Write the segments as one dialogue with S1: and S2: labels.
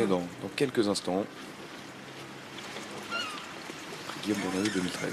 S1: Dans quelques instants. Guillaume Dornano 2013.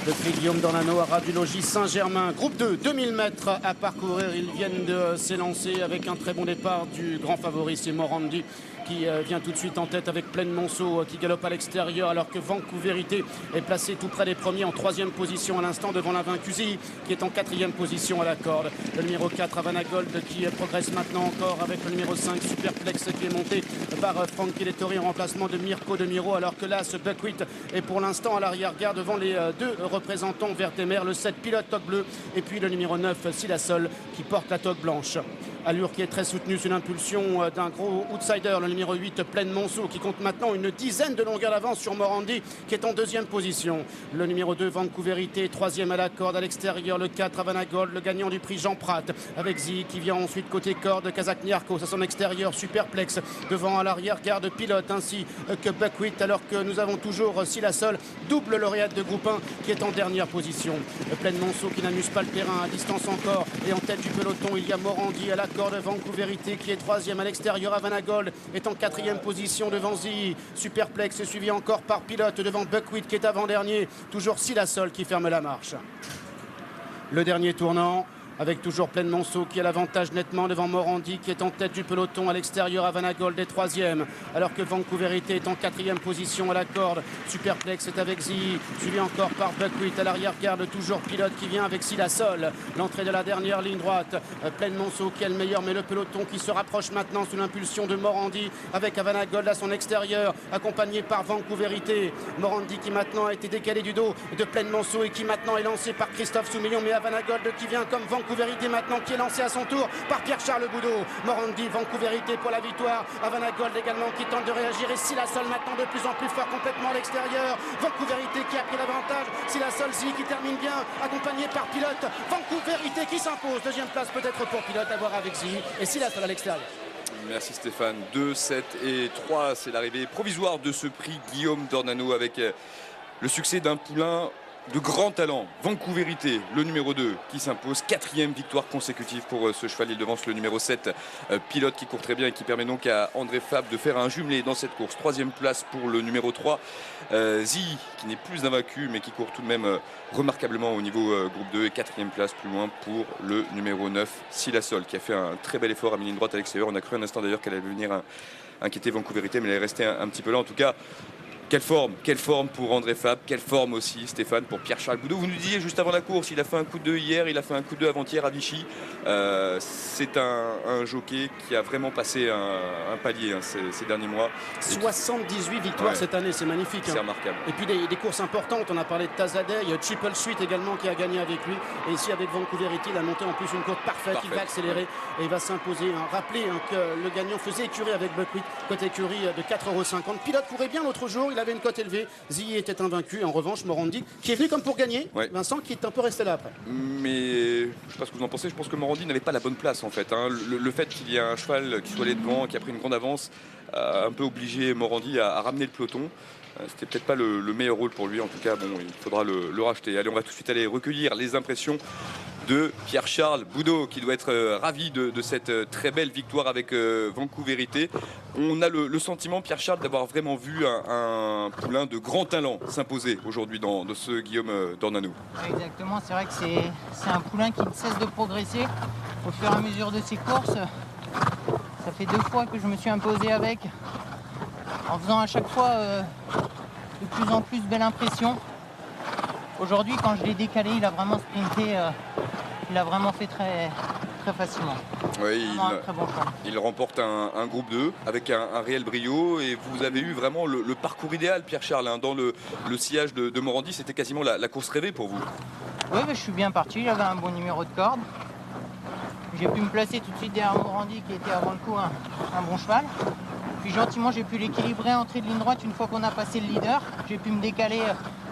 S2: Le prix Guillaume Dornano à Radiologie Saint-Germain. Groupe 2, 2000 mètres à parcourir. Ils viennent de s'élancer avec un très bon départ du grand favori, c'est Morandi qui vient tout de suite en tête avec Plaine Monceau qui galope à l'extérieur alors que Vancouverité est placé tout près des premiers en 3e position à l'instant devant l'invaincu Zii qui est en 4e position à la corde. Le numéro 4 Havana Gold qui progresse maintenant encore avec le numéro 5 Superplex qui est monté par Frankie Lettori en remplacement de Mirko de Miro alors que là ce Buckwheat est pour l'instant à l'arrière-garde devant les deux représentants vert et mer, le 7 Pilote toque bleu et puis le numéro 9 Silasol qui porte la toque blanche. Allure qui est très soutenue sous l'impulsion d'un gros outsider, le numéro 8 Plaine Monceau qui compte maintenant une dizaine de longueurs d'avance sur Morandi qui est en 2e position. Le numéro 2 Vancouverité, 3e à la corde à l'extérieur, le 4 Havana Gold, le gagnant du prix Jean Prat avec Zii qui vient ensuite côté corde, Kazakh Niarkos à son extérieur, Superplex devant à l'arrière garde Pilote ainsi que Buckwheat alors que nous avons toujours Silasol, double lauréate de groupe 1 qui est en dernière position. Plaine Monceau qui n'amuse pas le terrain à distance encore et en tête du peloton il y a Morandi à la corde, Vancouverité qui est 3e à l'extérieur, Havana Gold est en 4e position devant Zii, Superplex est suivi encore par Pilote devant Buckwheat qui est avant-dernier, toujours Silasol qui ferme la marche. Le dernier tournant avec toujours Plaine Monceau qui a l'avantage nettement devant Morandi qui est en tête du peloton à l'extérieur, Havana Gold est 3e alors que Vancouverité est en 4e position à la corde. Superplex est avec Zii, suivi encore par Buckwheat à l'arrière-garde, toujours Pilote qui vient avec Silasol. L'entrée de la dernière ligne droite, Plaine Monceau qui est le meilleur mais le peloton qui se rapproche maintenant sous l'impulsion de Morandi avec Havana Gold à son extérieur accompagné par Vancouverité. Morandi qui maintenant a été décalé du dos de Plaine Monceau et qui maintenant est lancé par Christophe Soumillon, mais Havana Gold qui vient comme Vancouverité maintenant qui est lancé à son tour par Pierre-Charles Boudot. Morandi, Vancouverité pour la victoire. Havana Gold également qui tente de réagir et Silasol maintenant de plus en plus fort complètement à l'extérieur. Vancouverité qui a pris l'avantage. Silasol qui termine bien accompagné par Pilote. Vancouverité qui s'impose. 2e place peut-être pour Pilote à voir avec Zii et Silasol à l'extérieur.
S1: Merci Stéphane. 2, 7 et 3, c'est l'arrivée provisoire de ce prix Guillaume Dornano avec le succès d'un poulain de grand talent, Vancouverité, le numéro 2 qui s'impose, 4e victoire consécutive pour ce cheval. Il devance le numéro 7, Pilote qui court très bien et qui permet donc à André Fabre de faire un jumelé dans cette course. 3e place pour le numéro 3, Zii qui n'est plus invaincu mais qui court tout de même remarquablement au niveau groupe 2 et 4e place plus loin pour le numéro 9, Silasol qui a fait un très bel effort à mi-ligne droite à l'extérieur. On a cru un instant d'ailleurs qu'elle allait venir inquiéter Vancouverité mais elle est restée un petit peu là en tout cas. Quelle forme pour André Fabre, quelle forme aussi Stéphane pour Pierre-Charles Boudot. Vous nous disiez juste avant la course, il a fait un coup de 2 hier, il a fait un coup de 2 avant-hier à Vichy. C'est un jockey qui a vraiment passé un palier ces derniers mois.
S2: 78 victoires cette année, c'est magnifique.
S1: C'est remarquable.
S2: Et puis des courses importantes, on a parlé de Tazadeh, il y a Triple Suite également qui a gagné avec lui. Et ici avec Vancouverité, il a monté en plus une course parfaite, il va accélérer et il va s'imposer. Rappelez que le gagnant faisait écurie avec Buckwheat, cote écurie de 4,50 €. Pilote courait bien l'autre jour, il avait une cote élevée. Zii était invaincu. En revanche, Morandi, qui est venu comme pour gagner, Vincent, qui est un peu resté là après.
S1: Mais je ne sais pas ce que vous en pensez. Je pense que Morandi n'avait pas la bonne place en fait. Le fait qu'il y ait un cheval qui soit allé devant, qui a pris une grande avance, a un peu obligé Morandi à ramener le peloton. C'était peut-être pas le meilleur rôle pour lui. En tout cas, bon, il faudra le racheter. Allez, on va tout de suite aller recueillir les impressions de Pierre-Charles Boudot qui doit être ravi de cette très belle victoire avec Vancouverité. On a le sentiment, Pierre-Charles, d'avoir vraiment vu un poulain de grand talent s'imposer aujourd'hui dans ce Guillaume Dornano.
S3: Exactement, c'est vrai que c'est un poulain qui ne cesse de progresser au fur et à mesure de ses courses. Ça fait 2 fois que je me suis imposé avec, en faisant à chaque fois de plus en plus belle impression. Aujourd'hui, quand je l'ai décalé, il a vraiment sprinté, il a vraiment fait très, très facilement.
S1: Oui,
S3: très bon choix.
S1: Il remporte un groupe 2 avec un réel brio et vous avez eu vraiment le parcours idéal, Pierre-Charles. Dans le sillage de Morandi, c'était quasiment la course rêvée pour vous.
S3: Oui, mais je suis bien parti, j'avais un bon numéro de corde. J'ai pu me placer tout de suite derrière Morandi qui était avant le coup un bon cheval. Puis gentiment, j'ai pu l'équilibrer en entrée de ligne droite une fois qu'on a passé le leader. J'ai pu me décaler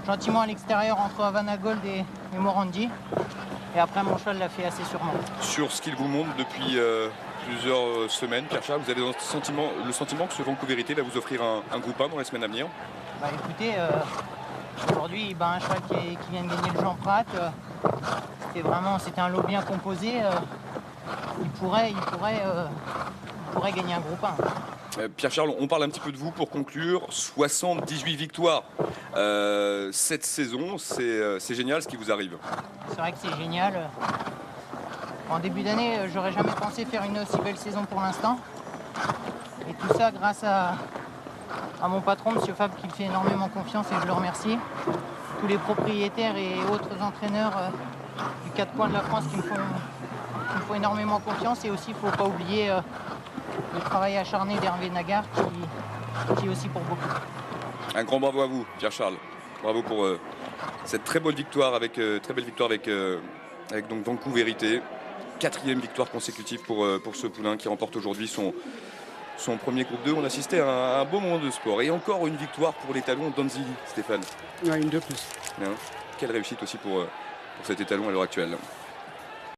S3: gentiment à l'extérieur entre Havana Gold et Morandi. Et après, mon cheval l'a fait assez sûrement.
S1: Sur ce qu'il vous montre depuis plusieurs semaines, Pierre-Charles, vous avez le sentiment que ce Vancouverité va vous offrir un groupe 1 dans les semaines à venir?
S3: Écoutez, aujourd'hui, un cheval qui vient de gagner le Jean Prat, C'était un lot bien composé. Il pourrait gagner un groupe 1.
S1: Pierre-Charles, on parle un petit peu de vous pour conclure. 78 victoires cette saison, c'est génial ce qui vous arrive.
S3: C'est vrai que c'est génial. En début d'année, j'aurais jamais pensé faire une aussi belle saison pour l'instant. Et tout ça grâce à mon patron, M. Fab, qui me fait énormément confiance et je le remercie. Tous les propriétaires et autres entraîneurs du 4 coins de la France qui me font énormément confiance. Et aussi, il ne faut pas oublier le travail acharné d'Hervé Nagard qui est aussi pour beaucoup.
S1: Un grand bravo à vous, Pierre-Charles. Bravo pour cette très belle victoire avec donc Vancouverité. 4e victoire consécutive pour ce poulain qui remporte aujourd'hui son premier groupe 2. On assistait à un beau moment de sport. Et encore une victoire pour l'étalon Danzili, Stéphane.
S2: Ouais, une de plus.
S1: Quelle réussite aussi pour cet étalon à l'heure actuelle.